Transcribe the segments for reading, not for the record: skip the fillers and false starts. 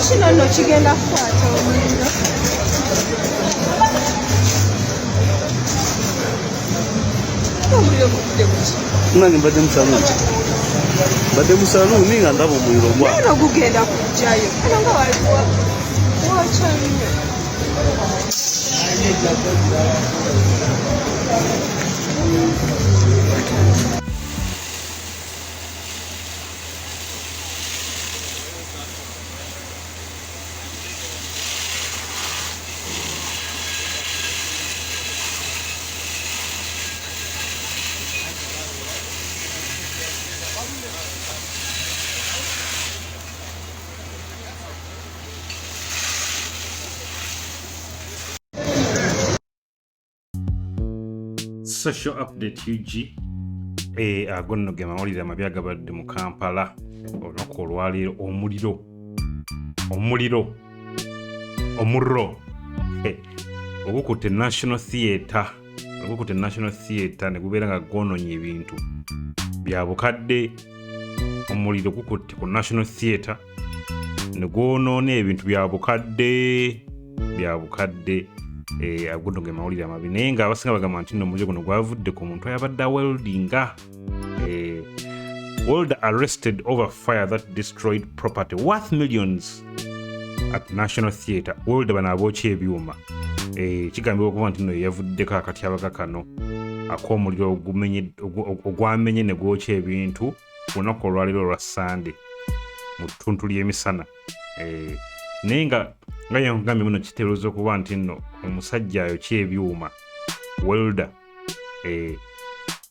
kino nno kigenda kukwata omuliro. Omuliro guvudde buki? Nange mbadde mu saluuni nga ndaba omuliro gwa. Naye no gugenda kujjayo. Era nga waliwo wokya nnyo. Social update UG. Agonno ge mawulire amabya gabadde mu Kampala olunaku olwaleero. Omuliro ogukutte National Theatre ne gubeera nga gwonoonye ebintu bya bukadde. Omuliro gukutte ku National Theatre ne gwonoona ebintu bya bukadde. Agonno ge mawulire amabi naye nga abasinga bagamba nti nno omuliro guno gwavudde ku muntu ayabadde aweldinga. Welder arrested over fire that destroyed property worth millions at National Theatre. Welder bano abookya ebyuma. Kigambibwa okuba nti nno yavuddeko akatyabaga kano ak'omuliro ogwamenye ne gwokya ebintu ku lunaku olwaleero olwa Sande mu ttuntu ly'emisana. Naye nga yangambye muno kiteebereza okuba nti nno omusajja ayokya ebyuma Welder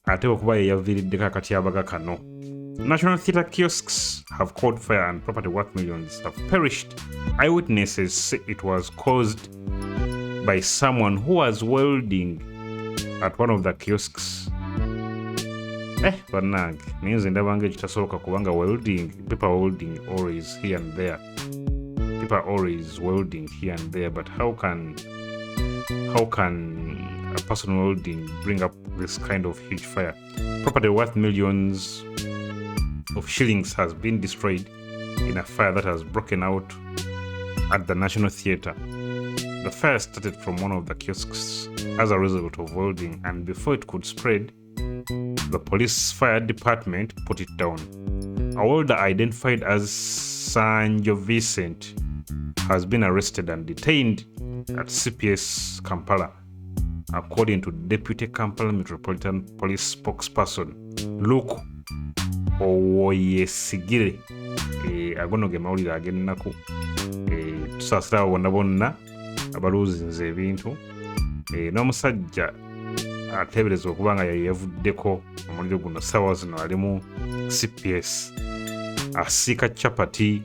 ate okuba ye yaviiriddeko akatyabaga kano. National Theatre kiosks have caught fire and property worth millions have perished. Eyewitnesses say it was caused by someone who was welding at one of the kiosks. Bannange naye nze ndabanga ekitasoboka kubanga people are welding always here and there. People are always welding here and there, but how can a person welding bring up this kind of huge fire? Property worth millions of shillings has been destroyed in a fire that has broken out at the National Theatre. The fire started from one of the kiosks as a result of welding, and before it could spread, the police fire department put it down. A welder identified as Sanjo Vincent has been arrested and detained at CPS Kampala, according to Deputy Kampala Metropolitan Police spokesperson Luke Owoyesigire. Agono ge mawulire ag'ennaku. Tusaasira abo bonna abaluuzinze ebintu. N'omusajja ateebereza okuba nga yavuddeko omuliro guno ssaawa zino ali mu CPS asiika capati.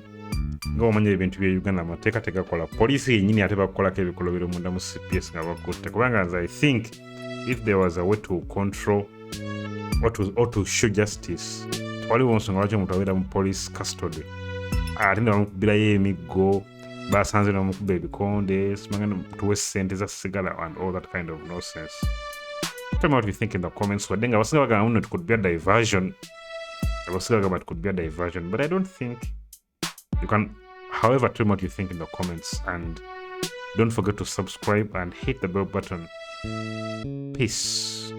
Nga omanya ebintu bya Uganda amateeka tegakola. Poliisi yennyini ate bakolako ebikolobero munda mu CPS nga bakutte. Kubanga nze I think if there was a way to control or to show justice, waliwo nsonga lwaki omuntu abeera mu police custody ate ne bamukubirayo emiggo basanze n'omukuba ebikonde simanga tuwe ssente za sigala and all that kind of nonsense. Tell me what you think in the comments. Wadenga abasinga bagamba muno it could be a diversion. Abasinga bagamba it could be a diversion, but I don't think you can. However, tell me what you think in the comments, and don't forget to subscribe and hit the bell button. Peace.